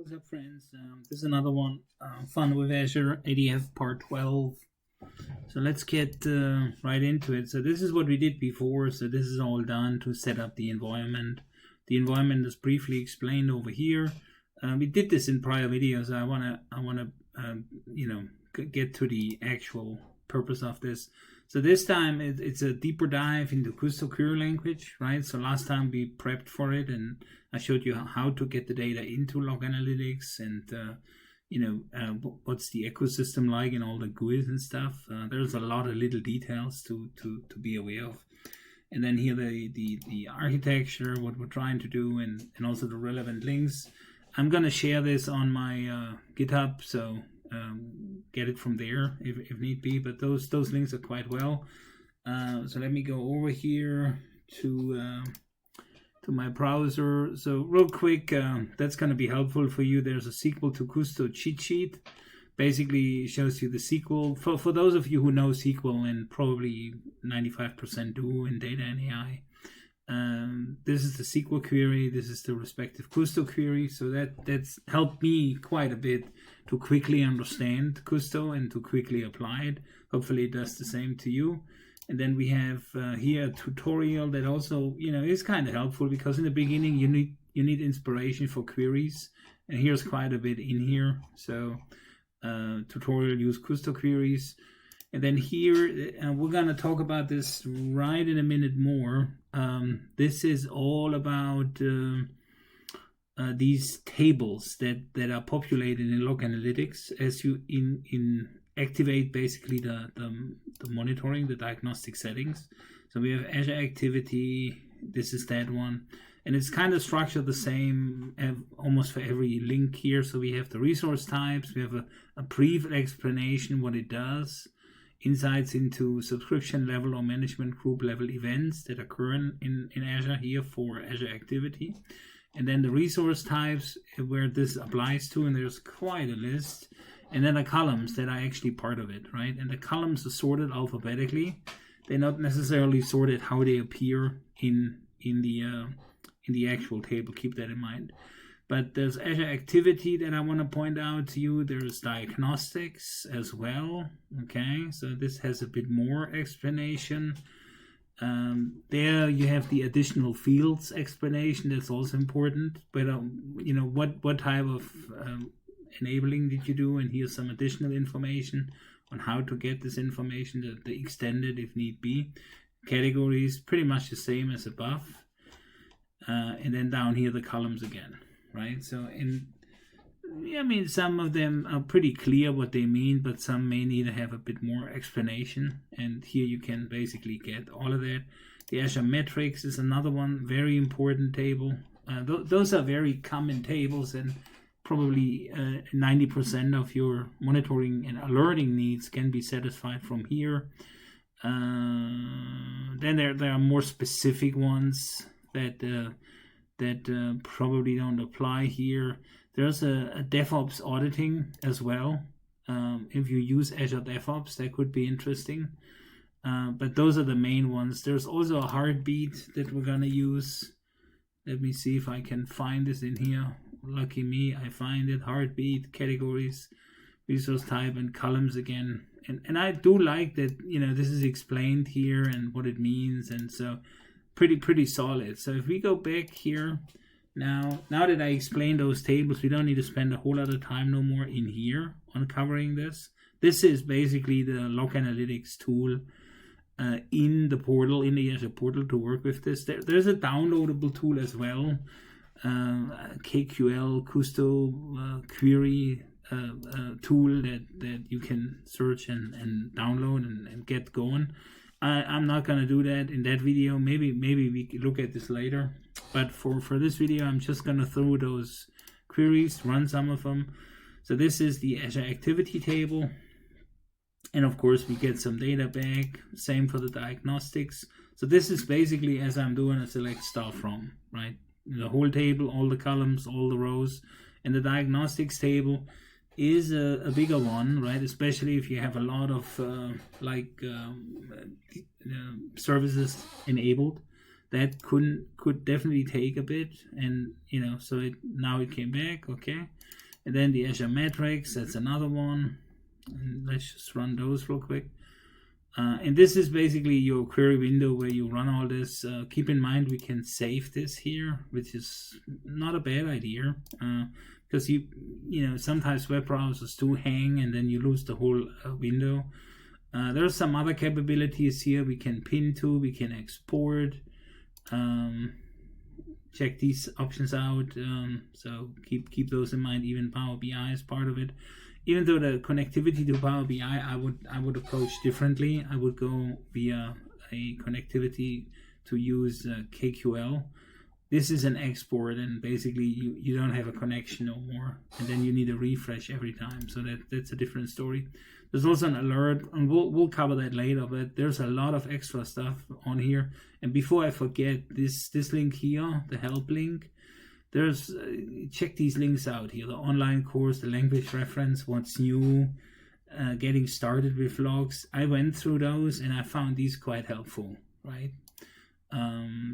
What's up, friends? This is another one, Fun with Azure ADF part 12. So let's get right into it. So this is what we did before. So this is all done to set up the environment. The environment is briefly explained over here. We did this in prior videos. I wanna get to the actual purpose of this. So this time it's a deeper dive into Custo query language, right? So last time we prepped for it and I showed you how to get the data into Log Analytics and what's the ecosystem like and all the GUIs and stuff. There's a lot of little details to be aware of. And then here the architecture, what we're trying to do, and also the relevant links. I'm gonna share this on my GitHub, so get it from there if need be, but those links are quite well. So let me go over here to my browser. So real quick, that's going to be helpful for you. There's a SQL to Custo cheat sheet. Basically shows you the SQL. For those of you who know SQL, and probably 95% do in data and AI, this is the SQL query, this is the respective Custo query. So that's helped me quite a bit to quickly understand Custo and to quickly apply it. Hopefully it does the same to you. And then we have here a tutorial that also is kind of helpful, because in the beginning you need inspiration for queries, and here's quite a bit in here. So tutorial use Custo queries. And then here, we're going to talk about this right in a minute more. This is all about these tables that are populated in Log Analytics as you activate basically the monitoring, the diagnostic settings. So we have Azure Activity, this is that one. And it's kind of structured the same almost for every link here. So we have the resource types, we have a brief explanation what it does, insights into subscription level or management group level events that occur in Azure here for Azure Activity. And then the resource types where this applies to, and there's quite a list. And then the columns that are actually part of it, right? And the columns are sorted alphabetically. They're not necessarily sorted how they appear in the actual table. Keep that in mind. But there's Azure Activity that I want to point out to you. There's Diagnostics as well. Okay, so this has a bit more explanation. There you have the additional fields explanation. That's also important. But what type of enabling did you do? And here's some additional information on how to get this information, the extended if need be. Categories pretty much the same as above. And then down here the columns again. Right, so some of them are pretty clear what they mean, but some may need to have a bit more explanation. And here you can basically get all of that. The Azure Metrics is another one, very important table. Those are very common tables, and probably 90% of your monitoring and alerting needs can be satisfied from here. Then there are more specific ones that probably don't apply here. There's a DevOps auditing as well. If you use Azure DevOps, that could be interesting. But those are the main ones. There's also a heartbeat that we're going to use. Let me see if I can find this in here. Lucky me, I find it. Heartbeat, categories, resource type, and columns again. And I do like that, this is explained here and what it means. And so pretty solid. So if we go back here now that I explained those tables, we don't need to spend a whole lot of time no more in here on covering this. This is basically the Log Analytics tool in the portal, in the Azure portal, to work with this. There's a downloadable tool as well, KQL Custo query tool that you can search and download and get going. I'm not going to do that in that video. Maybe we can look at this later. But for this video, I'm just going to throw those queries, run some of them. So this is the Azure Activity table. And of course, we get some data back. Same for the Diagnostics. So this is basically, as I'm doing, a select star from, right? The whole table, all the columns, all the rows. And the Diagnostics table is a bigger one, right? Especially if you have a lot of services enabled. that could definitely take a bit, and so now it came back. Okay, and then the Azure Metrics, that's another one, and let's just run those real quick. And this is basically your query window where you run all this. Keep in mind we can save this here, which is not a bad idea, because sometimes web browsers do hang and then you lose the whole window. There are some other capabilities here. We can pin to, we can export. Check these options out. So keep those in mind. Even Power BI is part of it. Even though the connectivity to Power BI, I would approach differently. I would go via a connectivity to use KQL. This is an export, and basically you don't have a connection no more, and then you need a refresh every time. So that's a different story. There's also an alert, and we'll cover that later. But there's a lot of extra stuff on here. And before I forget, this link here, the help link. There's check these links out here: the online course, the language reference, what's new, getting started with logs. I went through those and I found these quite helpful, right?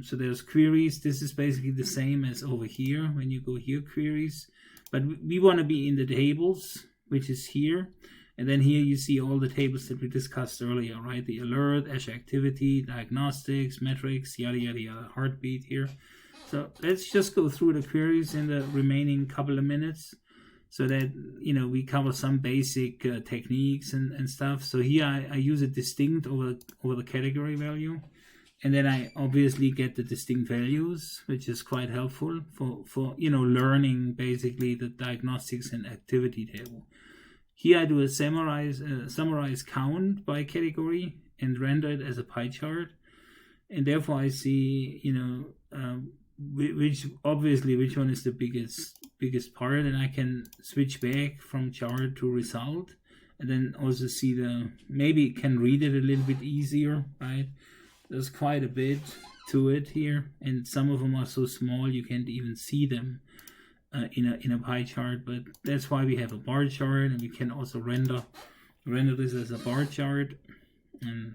So there's queries. This is basically the same as over here when you go here, queries, but we want to be in the tables, which is here. And then here you see all the tables that we discussed earlier, right? The alert, Azure Activity, Diagnostics, Metrics, yada yada yada, heartbeat here. So let's just go through the queries in the remaining couple of minutes, so that we cover some basic techniques and stuff. So here I use a distinct over the category value, and then I obviously get the distinct values, which is quite helpful for learning basically the diagnostics and activity table. Here I do a summarize count by category and render it as a pie chart, and therefore I see which one is the biggest part, and I can switch back from chart to result, and then also see maybe can read it a little bit easier, right? There's quite a bit to it here, and some of them are so small you can't even see them in a pie chart, but that's why we have a bar chart, and we can also render this as a bar chart, and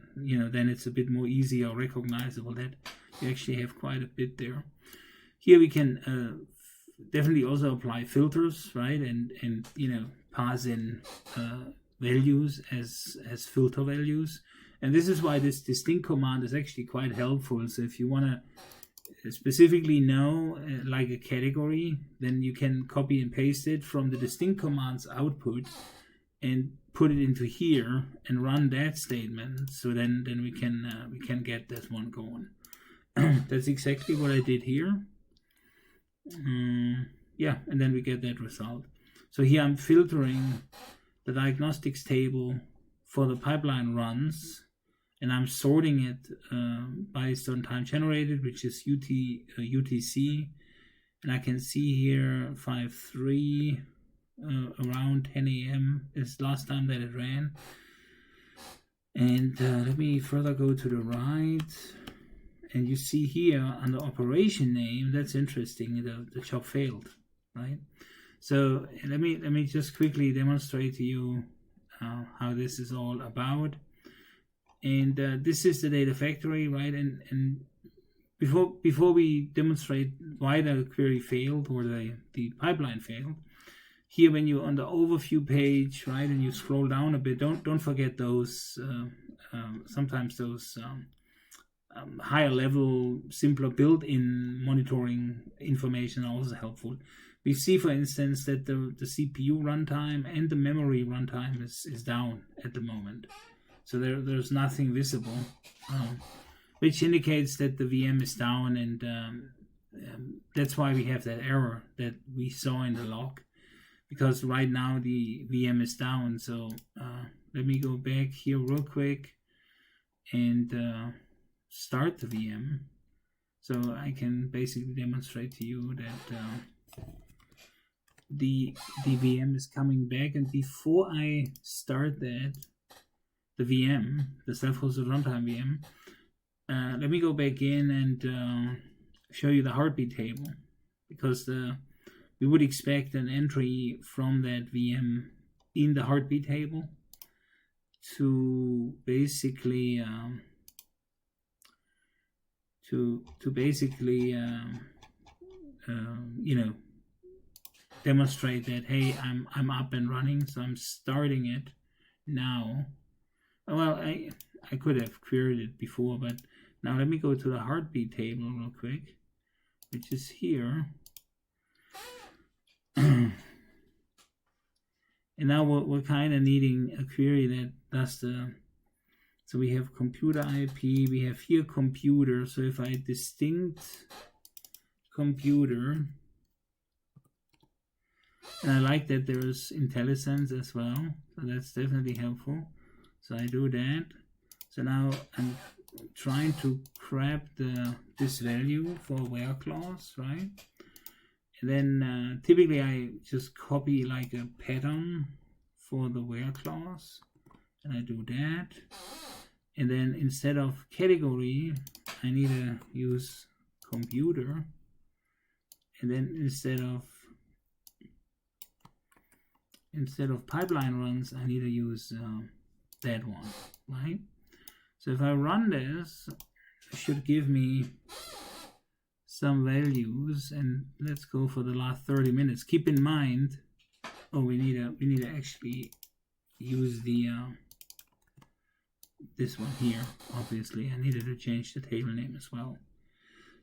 then it's a bit more easy or recognizable that you actually have quite a bit there. Here we can definitely also apply filters, right, and pass in values as filter values, and this is why this distinct command is actually quite helpful. So if you want to specifically know like a category, then you can copy and paste it from the distinct command's output and put it into here and run that statement. So then we can get this one going. That's exactly what I did here. Yeah, and then we get that result. So here I'm filtering the diagnostics table for the pipeline runs, and I'm sorting it based on time generated, which is UTC, and I can see here 5.3 around 10 a.m. is last time that it ran. And let me further go to the right, and you see here under operation name, that's interesting, the job failed, right? So let me just quickly demonstrate to you how this is all about. And this is the data factory, right? And before we demonstrate why the query failed or the pipeline failed, here when you're on the overview page, right, and you scroll down a bit, don't forget those sometimes those higher level, simpler built-in monitoring information are also helpful. We see, for instance, that the CPU runtime and the memory runtime is down at the moment. So there's nothing visible, which indicates that the VM is down, and that's why we have that error that we saw in the log, because right now the VM is down. So let me go back here real quick and start the VM, so I can basically demonstrate to you that the VM is coming back. And before I start that, the VM, the self-hosted runtime VM, let me go back in and show you the heartbeat table, because we would expect an entry from that VM in the heartbeat table to basically to basically demonstrate that, hey, I'm up and running, so I'm starting it now. Well, I could have queried it before, but now let me go to the heartbeat table real quick, which is here. And now we're kind of needing a query that does the, so we have computer IP, we have here computer. So if I distinct computer, and I like that there's IntelliSense as well, so that's definitely helpful. So I do that. So now I'm trying to grab this value for where clause, right? And then typically I just copy like a pattern for the where clause, and I do that. And then instead of category, I need to use computer. And then instead of pipeline runs, I need to use that one, right? So if I run this, it should give me some values, and let's go for the last 30 minutes. Keep in mind, oh, we need to actually use the this one here. Obviously, I needed to change the table name as well.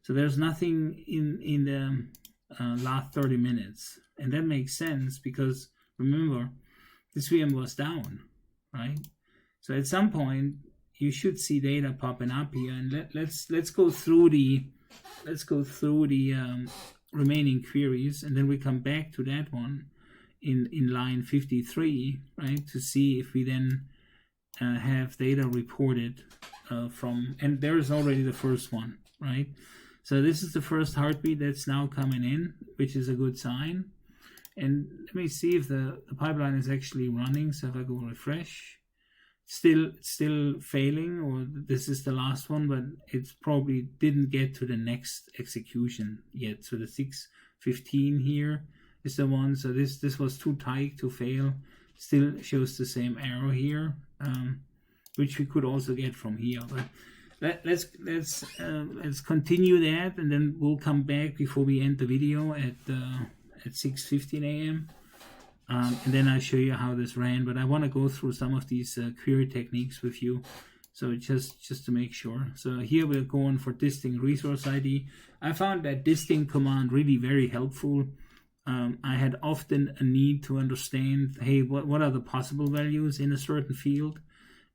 So there's nothing in the last 30 minutes, and that makes sense because remember, this VM was down, right? So at some point you should see data popping up here, and let's go through the remaining queries, and then we come back to that one in line 53, right, to see if we then have data reported from, and there's already the first one, right? So this is the first heartbeat that's now coming in, which is a good sign. And let me see if the pipeline is actually running. So if I go refresh, still failing, or this is the last one, but it's probably didn't get to the next execution yet. So the 615 here is the one. So this was too tight to fail. Still shows the same error here, which we could also get from here. But let's continue that, and then we'll come back before we end the video at 6:15 a.m. And then I'll show you how this ran. But I want to go through some of these query techniques with you, so just to make sure. So here we're going for distinct resource ID. I found that distinct command really very helpful. I had often a need to understand, hey, what are the possible values in a certain field,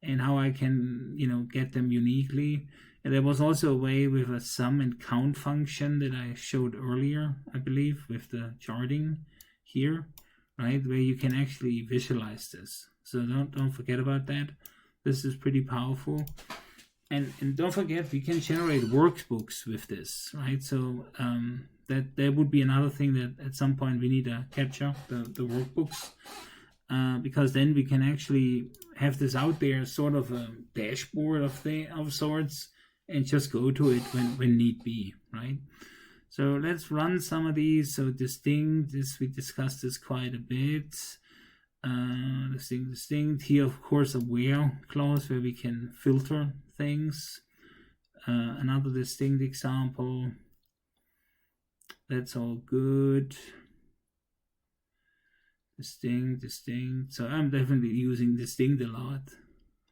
and how I can, get them uniquely. And there was also a way with a sum and count function that I showed earlier, I believe, with the charting here, right, where you can actually visualize this. So don't forget about that. This is pretty powerful. And don't forget, we can generate workbooks with this, right? So that would be another thing that at some point we need to capture, the workbooks, because then we can actually have this out there, sort of a dashboard of sorts, and just go to it when need be, right? So let's run some of these. So distinct, we discussed this quite a bit. Distinct. Here, of course, a where clause where we can filter things. Another distinct example. That's all good. Distinct. So I'm definitely using distinct a lot.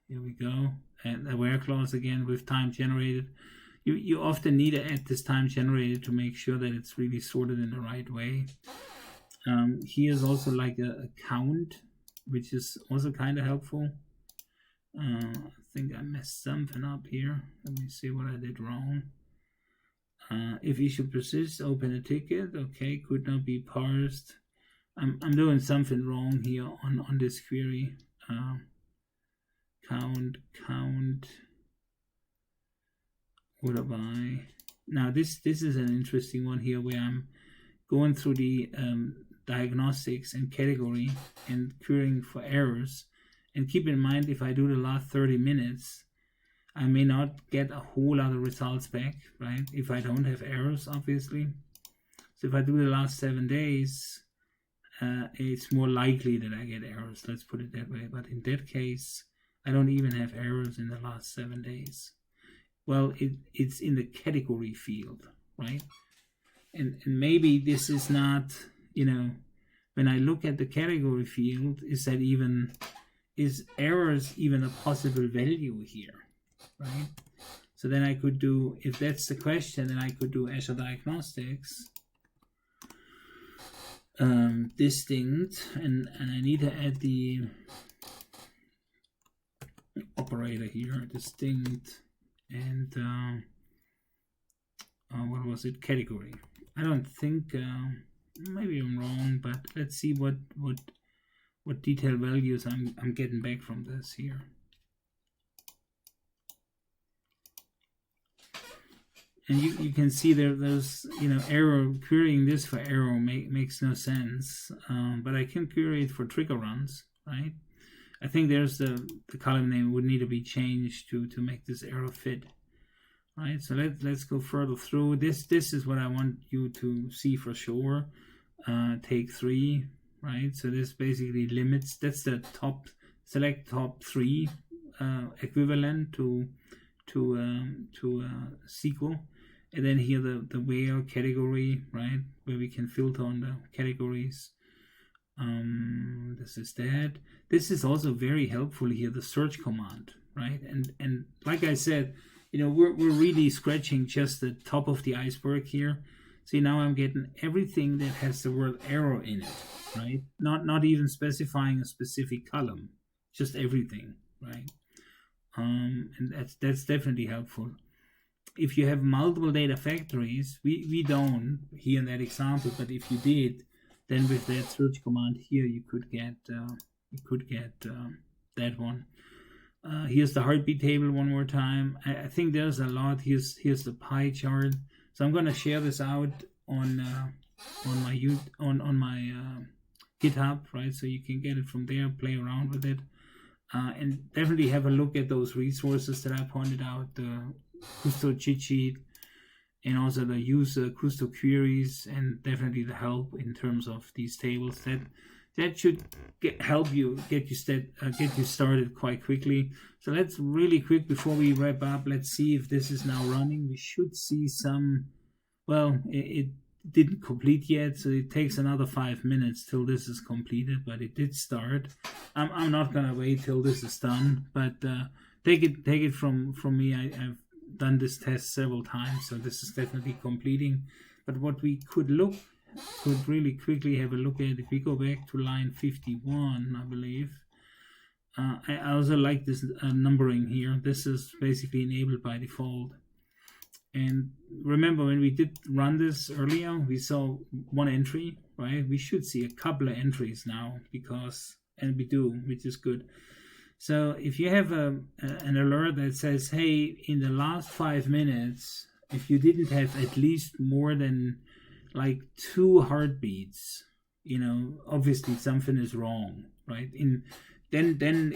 Here we go. And a where clause again with time generated. You often need to add this time generated to make sure that it's really sorted in the right way. Here's also like a count, which is also kind of helpful. I think I messed something up here. Let me see what I did wrong. If issue persists, open a ticket. Okay, could not be parsed. I'm doing something wrong here on this query. Count. Order by. Now this is an interesting one here where I'm going through the diagnostics and category and querying for errors. And keep in mind, if I do the last 30 minutes, I may not get a whole lot of results back, right? If I don't have errors, obviously. So if I do the last 7 days, it's more likely that I get errors. Let's put it that way. But in that case, I don't even have errors in the last 7 days. well, it's in the category field, right? And maybe this is not, when I look at the category field, is errors even a possible value here, right? So then I could do, if that's the question, then I could do Azure Diagnostics, distinct, and I need to add the operator here, distinct, and what was it, category. I don't think, maybe I'm wrong, but let's see what detail values I'm getting back from this here. And you can see there's error, querying this for error makes no sense, but I can query it for trigger runs, right? I think there's the column name would need to be changed to make this error fit, right? So let's go further through. This is what I want you to see for sure. Take 3, right? So this basically limits, that's the select top 3 equivalent to SQL. And then here the where category, right, where we can filter on the categories. This is that. This is also very helpful here, the search command, right? And like I said, we're really scratching just the top of the iceberg here. See, now I'm getting everything that has the word error in it, right? Not even specifying a specific column, just everything, right? And that's definitely helpful. If you have multiple data factories, we don't here in that example, but if you did, then with that search command here, you could get that one. Here's the heartbeat table one more time. I think there's a lot. Here's the pie chart. So I'm gonna share this out on my GitHub, right? So you can get it from there, play around with it, and definitely have a look at those resources that I pointed out. The Custo cheat sheet, and also the user Custo queries, and definitely the help in terms of these tables. That should help you get you started quite quickly. So let's really quick before we wrap up. Let's see if this is now running. We should see some. Well, it didn't complete yet, so it takes another 5 minutes till this is completed. But it did start. I'm not gonna wait till this is done, but take it from me. I've done this test several times, so this is definitely completing. But what we could really quickly have a look at, if we go back to line 51, I believe. I also like this numbering here. This is basically enabled by default. And remember, when we did run this earlier, we saw one entry, right? We should see a couple of entries now, and we do, which is good. So if you have an alert that says, hey, in the last 5 minutes, if you didn't have at least more than like 2 heartbeats, obviously something is wrong, right? Then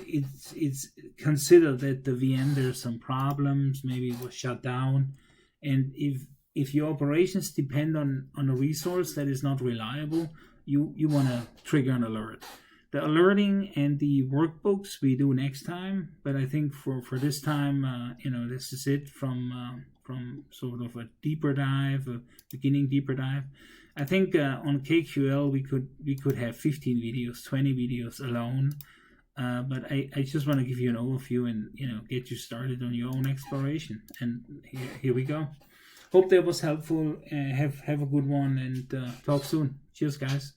it's considered that the VM, there's some problems, maybe it was shut down. And if your operations depend on a resource that is not reliable, you want to trigger an alert. The alerting and the workbooks we do next time, but I think for this time, this is it from sort of a deeper dive, a beginning deeper dive. I think on KQL we could have 15 videos, 20 videos alone, but I just want to give you an overview and get you started on your own exploration. And here we go. Hope that was helpful. Have a good one, and talk soon. Cheers, guys.